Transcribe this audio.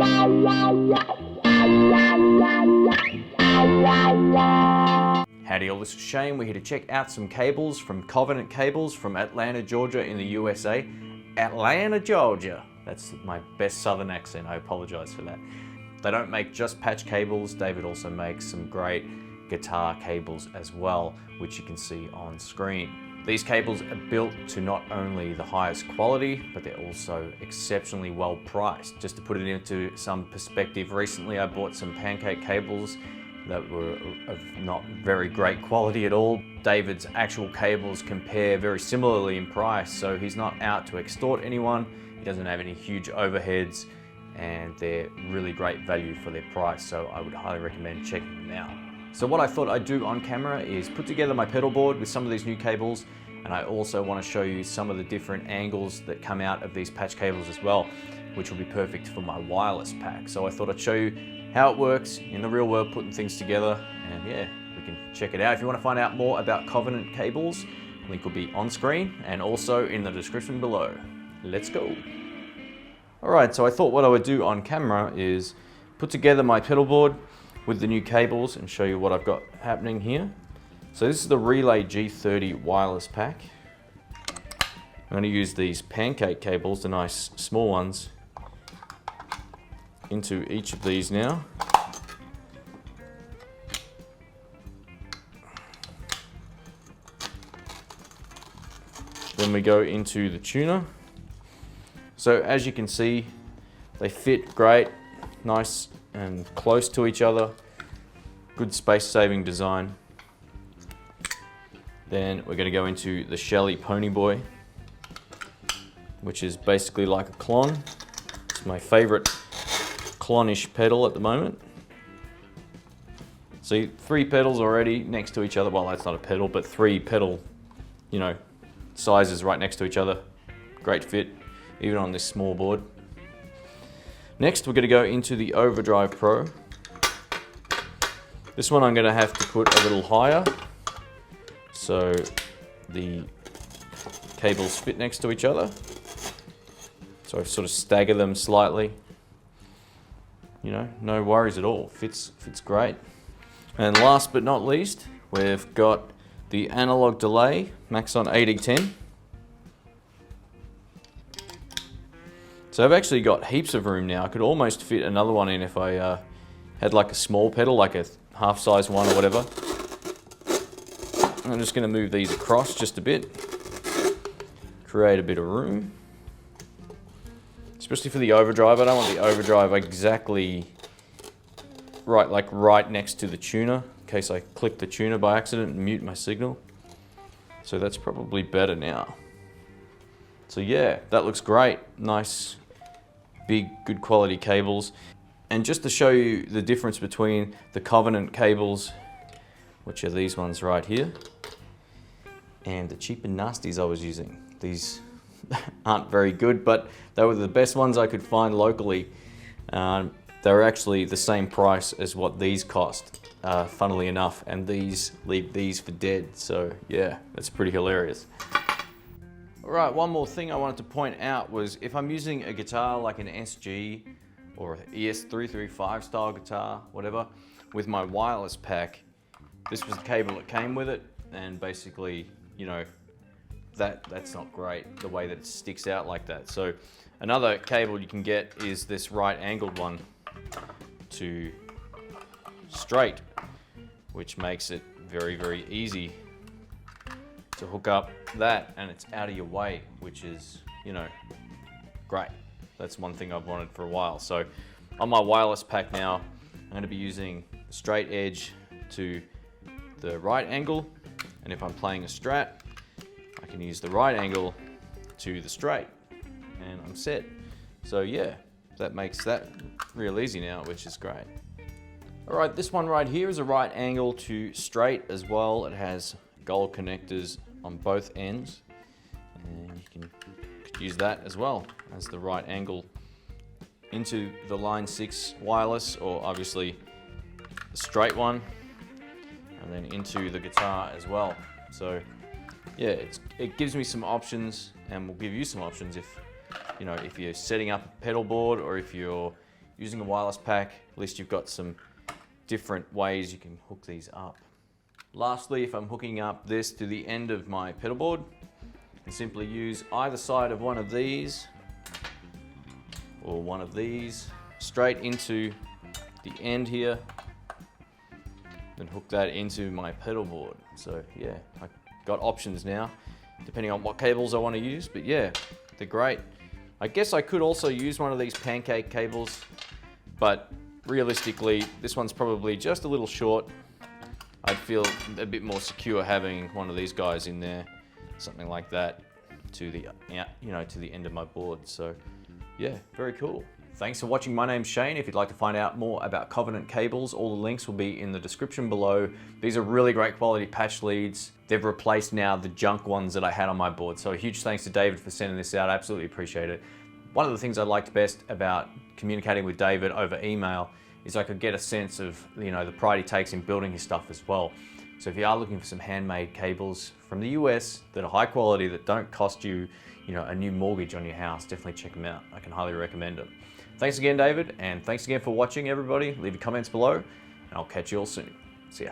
Howdy all, this is Shane. We're here to check out some cables from Covenant Cables from Atlanta, Georgia in the USA. Atlanta, Georgia. That's my best southern accent, I apologize for that. They don't make just patch cables, David also makes some great guitar cables as well, which you can see on screen. These cables are built to not only the highest quality, but they're also exceptionally well priced. Just to put it into some perspective, recently I bought some pancake cables that were of not very great quality at all. David's actual cables compare very similarly in price, so he's not out to extort anyone. He doesn't have any huge overheads, and they're really great value for their price, so I would highly recommend checking them out. So what I thought I'd do on camera is put together my pedal board with some of these new cables, and I also want to show you some of the different angles that come out of these patch cables as well, which will be perfect for my wireless pack. So I thought I'd show you how it works in the real world, putting things together, and yeah, we can check it out. If you want to find out more about Covenant Cables, link will be on screen and also in the description below. Let's go. Alright, so I thought what I would do on camera is put together my pedal board with the new cables and show you what I've got happening here. So this is the Relay G30 wireless pack. I'm going to use these pancake cables, the nice small ones, into each of these now. Then we go into the tuner. So as you can see, they fit great, nice and close to each other. Good space-saving design. Then we're going to go into the Shelly Ponyboy, which is basically like a Klon. It's my favorite Klonish pedal at the moment. See, 3 pedals already next to each other. Well, that's not a pedal, but 3 pedal, sizes right next to each other. Great fit, even on this small board. Next, we're going to go into the Overdrive Pro. This one I'm going to have to put a little higher, so the cables fit next to each other. So I've sort of staggered them slightly. No worries at all. Fits great. And last but not least, we've got the analog delay Maxon AD10. So I've actually got heaps of room now. I could almost fit another one in if I had like a small pedal, like a half-size one or whatever. I'm just going to move these across just a bit, create a bit of room. Especially for the overdrive, I don't want the overdrive exactly right next to the tuner, in case I click the tuner by accident and mute my signal. So that's probably better now. So yeah, that looks great. Nice, big, good quality cables. And just to show you the difference between the Covenant cables, which are these ones right here, and the cheap and nasties I was using. These aren't very good, but they were the best ones I could find locally. They were actually the same price as what these cost, funnily enough, and these leave these for dead. So yeah, that's pretty hilarious. All right, one more thing I wanted to point out was if I'm using a guitar like an SG or an ES335 style guitar, whatever, with my wireless pack, this was the cable that came with it, and basically, that's not great, the way that it sticks out like that. So another cable you can get is this right angled one to straight, which makes it very, very easy to hook up that, and it's out of your way, which is, great. That's one thing I've wanted for a while. So on my wireless pack now, I'm going to be using the straight edge to the right angle, and if I'm playing a Strat, I can use the right angle to the straight, and I'm set. So yeah, that makes that real easy now, which is great. All right, this one right here is a right angle to straight as well. It has gold connectors on both ends, and you could use that as well as the right angle into the Line 6 wireless, or obviously the straight one, and then into the guitar as well. So yeah, it gives me some options, and will give you some options if you're setting up a pedal board, or if you're using a wireless pack, at least you've got some different ways you can hook these up. Lastly, if I'm hooking up this to the end of my pedal board, I can simply use either side of one of these or one of these straight into the end here, then hook that into my pedal board. So yeah, I've got options now depending on what cables I want to use, but yeah, they're great. I guess I could also use one of these pancake cables, but realistically, this one's probably just a little short. I'd feel a bit more secure having one of these guys in there, something like that, to the to the end of my board. So yeah, very cool. Thanks for watching. My name's Shane. If you'd like to find out more about Covenant cables, all the links will be in the description below. These are really great quality patch leads. They've replaced now the junk ones that I had on my board. So a huge thanks to David for sending this out. I absolutely appreciate it. One of the things I liked best about communicating with David over email is I could get a sense of the pride he takes in building his stuff as well. So if you are looking for some handmade cables from the US that are high quality, that don't cost you, a new mortgage on your house, definitely check them out. I can highly recommend them. Thanks again, David, and thanks again for watching, everybody. Leave your comments below, and I'll catch you all soon. See ya.